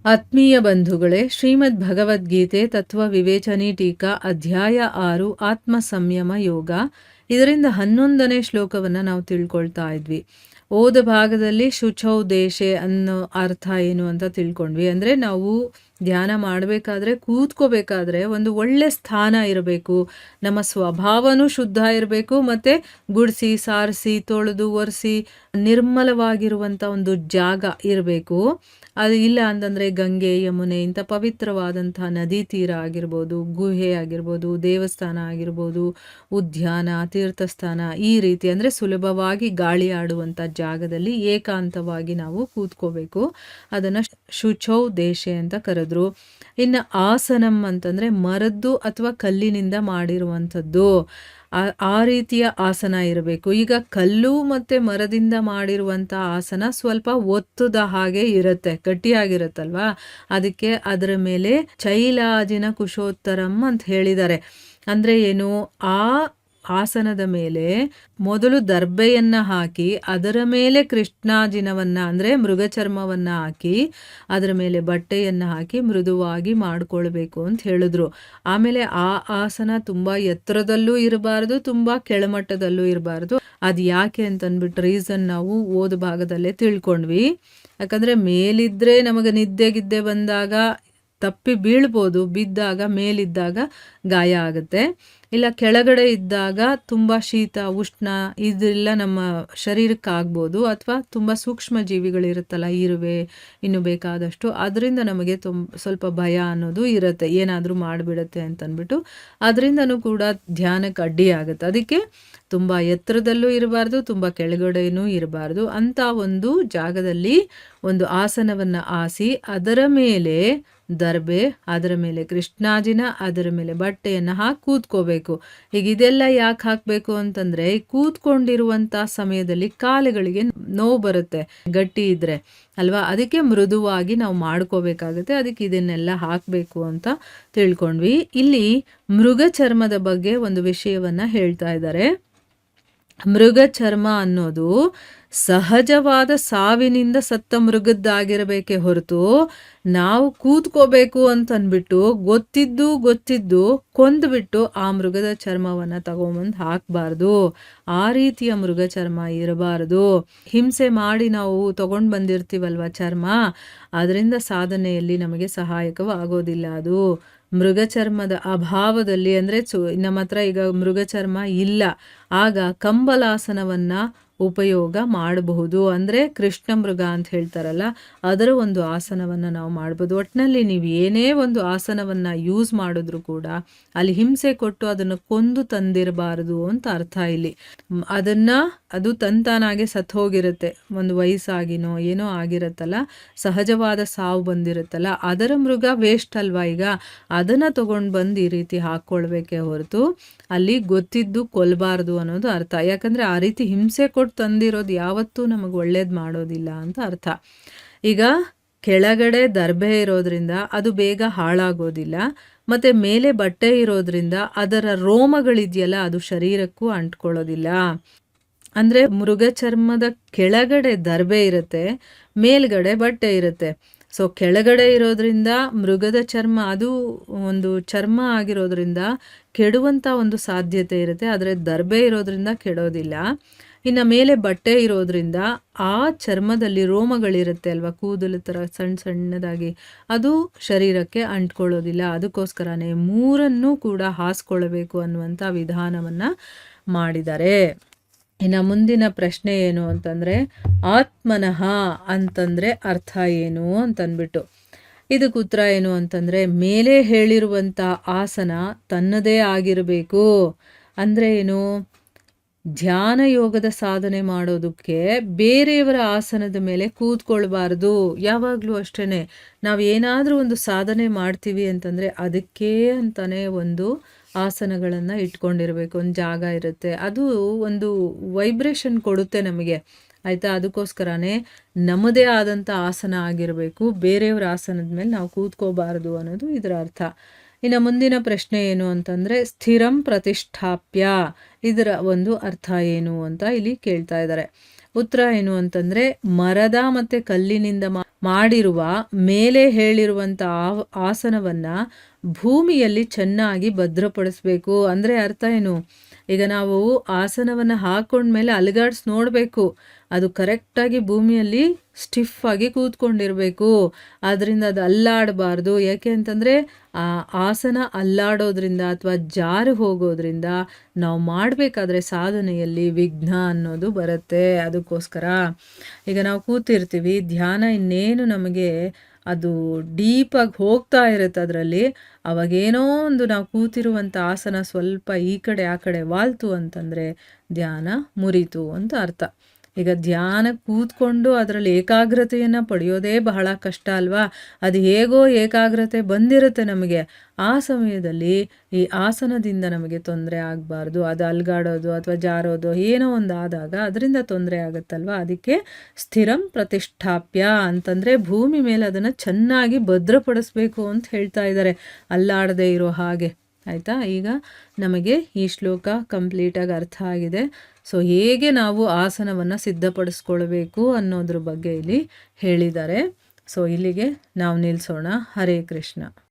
ಆತ್ಮೀಯ ಬಂಧುಗಳೇ, ಶ್ರೀಮದ್ ಭಗವದ್ಗೀತೆ ತತ್ವ ವಿವೇಚನೆ ಟೀಕಾ ಅಧ್ಯಾಯ 6 ಆತ್ಮ ಸಂಯಮ ಯೋಗ. ಇದರಿಂದ 11ನೇ ಶ್ಲೋಕವನ್ನು ನಾವು ತಿಳ್ಕೊಳ್ತಾ ಇದ್ವಿ. ಓದ ಭಾಗದಲ್ಲಿ ಶುಚೌ ದೇಶೆ ಅನ್ನೋ ಅರ್ಥ ಏನು ಅಂತ ತಿಳ್ಕೊಂಡ್ವಿ. ಅಂದರೆ ನಾವು ಧ್ಯಾನ ಮಾಡಬೇಕಾದ್ರೆ, ಕೂತ್ಕೋಬೇಕಾದ್ರೆ ಒಂದು ಒಳ್ಳೆ ಸ್ಥಾನ ಇರಬೇಕು, ನಮ್ಮ ಸ್ವಭಾವನೂ ಶುದ್ಧ ಇರಬೇಕು, ಮತ್ತು ಗುಡಿಸಿ ಸಾರಿಸಿ ತೊಳೆದು ಒರೆಸಿ ನಿರ್ಮಲವಾಗಿರುವಂಥ ಒಂದು ಜಾಗ ಇರಬೇಕು. ಅದು ಇಲ್ಲ ಅಂತಂದರೆ ಗಂಗೆ, ಯಮುನೆ ಇಂಥ ಪವಿತ್ರವಾದಂಥ ನದಿ ತೀರ ಆಗಿರ್ಬೋದು, ಗುಹೆ ಆಗಿರ್ಬೋದು, ದೇವಸ್ಥಾನ ಆಗಿರ್ಬೋದು, ಉದ್ಯಾನ, ತೀರ್ಥಸ್ಥಾನ, ಈ ರೀತಿ ಅಂದರೆ ಸುಲಭವಾಗಿ ಗಾಳಿ ಆಡುವಂಥ ಜಾಗದಲ್ಲಿ ಏಕಾಂತವಾಗಿ ನಾವು ಕೂತ್ಕೋಬೇಕು. ಅದನ್ನು ಶುಚೌ ದೇಶೆ ಅಂತ ಕರೆದ್ರು. ಇನ್ನು ಆಸನಂ ಅಂತಂದರೆ ಮರದ್ದು ಅಥವಾ ಕಲ್ಲಿನಿಂದ ಮಾಡಿರುವಂಥದ್ದು, ಆ ರೀತಿಯ ಆಸನ ಇರಬೇಕು. ಈಗ ಕಲ್ಲು ಮತ್ತು ಮರದಿಂದ ಮಾಡಿರುವಂಥ ಆಸನ ಸ್ವಲ್ಪ ಒತ್ತುದ ಹಾಗೆ ಇರುತ್ತೆ, ಗಟ್ಟಿಯಾಗಿರುತ್ತಲ್ವಾ, ಅದಕ್ಕೆ ಅದರ ಮೇಲೆ ಚೈಲಾಜಿನ ಕುಶೋತ್ತರಂ ಅಂತ ಹೇಳಿದ್ದಾರೆ. ಅಂದರೆ ಏನು, ಆ ಆಸನದ ಮೇಲೆ ಮೊದಲು ದರ್ಬೆಯನ್ನು ಹಾಕಿ ಅದರ ಮೇಲೆ ಕೃಷ್ಣಾಜಿನವನ್ನು ಅಂದರೆ ಮೃಗಚರ್ಮವನ್ನು ಹಾಕಿ ಅದರ ಮೇಲೆ ಬಟ್ಟೆಯನ್ನು ಹಾಕಿ ಮೃದುವಾಗಿ ಮಾಡಿಕೊಳ್ಬೇಕು ಅಂತ ಹೇಳಿದ್ರು. ಆಮೇಲೆ ಆ ಆಸನ ತುಂಬ ಎತ್ತರದಲ್ಲೂ ಇರಬಾರ್ದು, ತುಂಬ ಕೆಳಮಟ್ಟದಲ್ಲೂ ಇರಬಾರ್ದು. ಅದು ಯಾಕೆ ಅಂತಂದ್ಬಿಟ್ಟು ರೀಸನ್ ನಾವು ಓದ ಭಾಗದಲ್ಲೇ ತಿಳ್ಕೊಂಡ್ವಿ. ಯಾಕಂದರೆ ಮೇಲಿದ್ದರೆ ನಮಗೆ ನಿದ್ದೆ ಬಂದಾಗ ತಪ್ಪಿ ಬೀಳ್ಬೋದು, ಬಿದ್ದಾಗ ಮೇಲಿದ್ದಾಗ ಗಾಯ ಆಗುತ್ತೆ. ಇಲ್ಲ ಕೆಳಗಡೆ ಇದ್ದಾಗ ತುಂಬ ಶೀತ ಉಷ್ಣ ಇದೆಲ್ಲ ನಮ್ಮ ಶರೀರಕ್ಕೆ ಆಗ್ಬೋದು, ಅಥವಾ ತುಂಬ ಸೂಕ್ಷ್ಮ ಜೀವಿಗಳಿರುತ್ತಲ್ಲ, ಇರುವೆ ಇನ್ನು ಬೇಕಾದಷ್ಟು, ಅದರಿಂದ ನಮಗೆ ಸ್ವಲ್ಪ ಭಯ ಅನ್ನೋದು ಇರುತ್ತೆ, ಏನಾದರೂ ಮಾಡಿಬಿಡುತ್ತೆ ಅಂತಂದ್ಬಿಟ್ಟು. ಅದರಿಂದನೂ ಕೂಡ ಧ್ಯಾನಕ್ಕೆ ಅಡ್ಡಿ ಆಗುತ್ತೆ. ಅದಕ್ಕೆ ತುಂಬ ಎತ್ತರದಲ್ಲೂ ಇರಬಾರ್ದು, ತುಂಬ ಕೆಳಗಡೆಯೂ ಇರಬಾರ್ದು. ಅಂಥ ಒಂದು ಜಾಗದಲ್ಲಿ ಒಂದು ಆಸನವನ್ನು ಆಸಿ ಅದರ ಮೇಲೆ ದರ್ಬೆ, ಅದರ ಮೇಲೆ ಕೃಷ್ಣಾಜಿನ, ಅದರ ಮೇಲೆ ಬಟ್ಟೆಯನ್ನು ಹಾಕಿ ಕೂತ್ಕೋಬೇಕು. ಈಗ ಇದೆಲ್ಲ ಯಾಕೆ ಹಾಕಬೇಕು ಅಂತಂದರೆ, ಕೂತ್ಕೊಂಡಿರುವಂಥ ಸಮಯದಲ್ಲಿ ಕಾಲುಗಳಿಗೆ ನೋವು ಬರುತ್ತೆ ಗಟ್ಟಿ ಇದ್ದರೆ ಅಲ್ವಾ, ಅದಕ್ಕೆ ಮೃದುವಾಗಿ ನಾವು ಮಾಡ್ಕೋಬೇಕಾಗುತ್ತೆ. ಅದಕ್ಕೆ ಇದನ್ನೆಲ್ಲ ಹಾಕಬೇಕು ಅಂತ ತಿಳ್ಕೊಂಡ್ವಿ. ಇಲ್ಲಿ ಮೃಗ ಚರ್ಮದ ಬಗ್ಗೆ ಒಂದು ವಿಷಯವನ್ನು ಹೇಳ್ತಾ ಇದ್ದಾರೆ. ಮೃಗ ಚರ್ಮ ಅನ್ನೋದು ಸಹಜವಾದ ಸಾವಿನಿಂದ ಸತ್ತ ಮೃಗದ್ದಾಗಿರಬೇಕೇ ಹೊರತು ನಾವು ಕೂತ್ಕೋಬೇಕು ಅಂತಂದ್ಬಿಟ್ಟು ಗೊತ್ತಿದ್ದು ಕೊಂದುಬಿಟ್ಟು ಆ ಮೃಗದ ಚರ್ಮವನ್ನು ತಗೊಂಬಂದು ಹಾಕಬಾರ್ದು. ಆ ರೀತಿಯ ಮೃಗ ಚರ್ಮ ಇರಬಾರ್ದು. ಹಿಂಸೆ ಮಾಡಿ ನಾವು ತಗೊಂಡು ಬಂದಿರ್ತೀವಲ್ವ ಚರ್ಮ, ಅದರಿಂದ ಸಾಧನೆಯಲ್ಲಿ ನಮಗೆ ಸಹಾಯಕವಾಗೋದಿಲ್ಲ. ಅದು ಮೃಗ ಚರ್ಮದ ಅಭಾವದಲ್ಲಿ, ಅಂದರೆ ನಮ್ಮ ಹತ್ರ ಈಗ ಮೃಗ ಚರ್ಮ ಇಲ್ಲ, ಆಗ ಕಂಬಲಾಸನವನ್ನು ಉಪಯೋಗ ಮಾಡಬಹುದು. ಅಂದರೆ ಕೃಷ್ಣ ಮೃಗ ಅಂತ ಹೇಳ್ತಾರಲ್ಲ, ಅದರ ಒಂದು ಆಸನವನ್ನು ನಾವು ಮಾಡ್ಬೋದು. ಒಟ್ಟಿನಲ್ಲಿ ನೀವು ಏನೇ ಒಂದು ಆಸನವನ್ನು ಯೂಸ್ ಮಾಡಿದ್ರು ಕೂಡ ಅಲ್ಲಿ ಹಿಂಸೆ ಕೊಟ್ಟು ಅದನ್ನು ಕೊಂದು ತಂದಿರಬಾರ್ದು ಅಂತ ಅರ್ಥ ಇಲ್ಲಿ. ಅದು ತಂತಾನಾಗೆ ಸತ್ತು ಹೋಗಿರುತ್ತೆ, ಒಂದು ವಯಸ್ಸಾಗಿನೋ ಏನೋ ಆಗಿರುತ್ತಲ್ಲ, ಸಹಜವಾದ ಸಾವು ಬಂದಿರುತ್ತಲ್ಲ, ಅದರ ಮೃಗ ವೇಸ್ಟ್ ಅಲ್ವಾ, ಈಗ ಅದನ್ನು ತೊಗೊಂಡು ಬಂದು ಈ ರೀತಿ ಹಾಕ್ಕೊಳ್ಬೇಕೇ ಹೊರತು ಅಲ್ಲಿ ಗೊತ್ತಿದ್ದು ಕೊಲ್ಲಬಾರ್ದು ಅನ್ನೋದು ಅರ್ಥ. ಯಾಕಂದರೆ ಆ ರೀತಿ ಹಿಂಸೆ ಕೊಟ್ಟು ತಂದಿರೋದು ಯಾವತ್ತೂ ನಮಗೆ ಒಳ್ಳೇದು ಮಾಡೋದಿಲ್ಲ ಅಂತ ಅರ್ಥ. ಈಗ ಕೆಳಗಡೆ ದರ್ಬೆ ಇರೋದ್ರಿಂದ ಅದು ಬೇಗ ಹಾಳಾಗೋದಿಲ್ಲ, ಮತ್ತು ಮೇಲೆ ಬಟ್ಟೆ ಇರೋದ್ರಿಂದ ಅದರ ರೋಮಗಳಿದೆಯಲ್ಲ ಅದು ಶರೀರಕ್ಕೂ ಅಂಟ್ಕೊಳ್ಳೋದಿಲ್ಲ. ಅಂದರೆ ಮೃಗ ಚರ್ಮದ ಕೆಳಗಡೆ ದರ್ಬೆ ಇರುತ್ತೆ, ಮೇಲ್ಗಡೆ ಬಟ್ಟೆ ಇರುತ್ತೆ. ಸೊ ಕೆಳಗಡೆ ಇರೋದ್ರಿಂದ ಮೃಗದ ಚರ್ಮ ಅದು ಒಂದು ಚರ್ಮ ಆಗಿರೋದ್ರಿಂದ ಕೆಡುವಂಥ ಒಂದು ಸಾಧ್ಯತೆ ಇರುತ್ತೆ, ಆದರೆ ದರ್ಬೆ ಇರೋದ್ರಿಂದ ಕೆಡೋದಿಲ್ಲ. ಇನ್ನು ಮೇಲೆ ಬಟ್ಟೆ ಇರೋದ್ರಿಂದ ಆ ಚರ್ಮದಲ್ಲಿ ರೋಮಗಳಿರುತ್ತೆ ಅಲ್ವಾ, ಕೂದಲು ಥರ ಸಣ್ಣದಾಗಿ, ಅದು ಶರೀರಕ್ಕೆ ಅಂಟ್ಕೊಳ್ಳೋದಿಲ್ಲ. ಅದಕ್ಕೋಸ್ಕರನೇ ಮೂರನ್ನೂ ಕೂಡ ಹಾಸ್ಕೊಳ್ಬೇಕು ಅನ್ನುವಂಥ ವಿಧಾನವನ್ನು ಮಾಡಿದ್ದಾರೆ. ಇನ್ನು ಮುಂದಿನ ಪ್ರಶ್ನೆ ಏನು ಅಂತಂದರೆ, ಆತ್ಮನಃ ಅಂತಂದರೆ ಅರ್ಥ ಏನು ಅಂತಂದ್ಬಿಟ್ಟು. ಇದಕ್ಕೆ ಉತ್ತರ ಏನು ಅಂತಂದರೆ, ಮೇಲೆ ಹೇಳಿರುವಂಥ ಆಸನ ತನ್ನದೇ ಆಗಿರಬೇಕು. ಅಂದರೆ ಏನು, ಧ್ಯಾನ ಯೋಗದ ಸಾಧನೆ ಮಾಡೋದಕ್ಕೆ ಬೇರೆಯವರ ಆಸನದ ಮೇಲೆ ಕೂತ್ಕೊಳ್ಬಾರ್ದು. ಯಾವಾಗಲೂ ಅಷ್ಟೇ, ನಾವು ಏನಾದರೂ ಒಂದು ಸಾಧನೆ ಮಾಡ್ತೀವಿ ಅಂತಂದರೆ ಅದಕ್ಕೇ ಅಂತಲೇ ಒಂದು ಆಸನಗಳನ್ನು ಇಟ್ಕೊಂಡಿರಬೇಕು. ಒಂದು ಜಾಗ ಇರುತ್ತೆ, ಅದು ಒಂದು ವೈಬ್ರೇಷನ್ ಕೊಡುತ್ತೆ ನಮಗೆ, ಆಯಿತಾ. ಅದಕ್ಕೋಸ್ಕರನೇ ನಮ್ಮದೇ ಆದಂಥ ಆಸನ ಆಗಿರಬೇಕು, ಬೇರೆಯವರ ಆಸನದ ಮೇಲೆ ನಾವು ಕೂತ್ಕೋಬಾರ್ದು ಅನ್ನೋದು ಇದರ ಅರ್ಥ. ಇನ್ನು ಮುಂದಿನ ಪ್ರಶ್ನೆ ಏನು ಅಂತಂದರೆ ಸ್ಥಿರಂ ಪ್ರತಿಷ್ಠಾಪ್ಯ ಇದರ ಒಂದು ಅರ್ಥ ಏನು ಅಂತ ಇಲ್ಲಿ ಕೇಳ್ತಾ ಇದ್ದಾರೆ. ಉತ್ತರ ಏನು ಅಂತಂದರೆ ಮರದ ಮತ್ತು ಕಲ್ಲಿನಿಂದ ಮಾಡಿರುವ ಮೇಲೆ ಹೇಳಿರುವಂಥ ಆಸನವನ್ನು ಭೂಮಿಯಲ್ಲಿ ಚೆನ್ನಾಗಿ ಭದ್ರಪಡಿಸ್ಬೇಕು. ಅಂದರೆ ಅರ್ಥ ಏನು, ಈಗ ನಾವು ಆಸನವನ್ನು ಹಾಕೊಂಡ್ಮೇಲೆ ಅಲುಗಾಡ್ಸಿ ನೋಡಬೇಕು, ಅದು ಕರೆಕ್ಟಾಗಿ ಭೂಮಿಯಲ್ಲಿ ಸ್ಟಿಫ್ ಆಗಿ ಕೂತ್ಕೊಂಡಿರಬೇಕು. ಆದ್ದರಿಂದ ಅದು ಅಲ್ಲಾಡಬಾರ್ದು. ಯಾಕೆ ಅಂತಂದರೆ ಆ ಆಸನ ಅಲ್ಲಾಡೋದ್ರಿಂದ ಅಥವಾ ಜಾರು ಹೋಗೋದ್ರಿಂದ ನಾವು ಮಾಡಬೇಕಾದ್ರೆ ಸಾಧನೆಯಲ್ಲಿ ವಿಘ್ನ ಅನ್ನೋದು ಬರುತ್ತೆ. ಅದಕ್ಕೋಸ್ಕರ ಈಗ ನಾವು ಕೂತಿರ್ತೀವಿ, ಧ್ಯಾನ ಇನ್ನೇನು ನಮಗೆ ಅದು ಡೀಪಾಗಿ ಹೋಗ್ತಾ ಇರುತ್ತೆ ಅದರಲ್ಲಿ. ಅವಾಗೇನೋ ಒಂದು ನಾವು ಕೂತಿರುವಂಥ ಆಸನ ಸ್ವಲ್ಪ ಈ ಕಡೆ ಆ ಕಡೆ ವಾಲ್ತು ಅಂತಂದರೆ ಧ್ಯಾನ ಮುರಿತು ಅಂತ ಅರ್ಥ. ಈಗ ಧ್ಯಾನ ಕೂತ್ಕೊಂಡು ಅದರಲ್ಲಿ ಏಕಾಗ್ರತೆಯನ್ನು ಪಡೆಯೋದೇ ಬಹಳ ಕಷ್ಟ ಅಲ್ವಾ. ಅದು ಹೇಗೋ ಏಕಾಗ್ರತೆ ಬಂದಿರುತ್ತೆ ನಮಗೆ, ಆ ಸಮಯದಲ್ಲಿ ಈ ಆಸನದಿಂದ ನಮಗೆ ತೊಂದರೆ ಆಗಬಾರ್ದು. ಅದು ಅಲ್ಗಾಡೋದು ಅಥವಾ ಜಾರೋದು ಏನೋ ಒಂದು ಆದಾಗ ಅದರಿಂದ ತೊಂದರೆ ಆಗುತ್ತಲ್ವ. ಅದಕ್ಕೆ ಸ್ಥಿರಂ ಪ್ರತಿಷ್ಠಾಪ್ಯ ಅಂತಂದರೆ ಭೂಮಿ ಮೇಲೆ ಅದನ್ನು ಚೆನ್ನಾಗಿ ಭದ್ರಪಡಿಸ್ಬೇಕು ಅಂತ ಹೇಳ್ತಾ ಇದ್ದಾರೆ, ಅಲ್ಲಾಡದೆ ಇರೋ ಹಾಗೆ. ಆಯಿತಾ, ಈಗ ನಮಗೆ ಈ ಶ್ಲೋಕ ಕಂಪ್ಲೀಟಾಗಿ ಅರ್ಥ ಆಗಿದೆ. ಸೊ ಹೇಗೆ ನಾವು ಆಸನವನ್ನು ಸಿದ್ಧಪಡಿಸ್ಕೊಳ್ಬೇಕು ಅನ್ನೋದ್ರ ಬಗ್ಗೆ ಇಲ್ಲಿ ಹೇಳಿದ್ದಾರೆ. ಸೊ ಇಲ್ಲಿಗೆ ನಾವು ನಿಲ್ಲಿಸೋಣ. ಹರೇ ಕೃಷ್ಣ.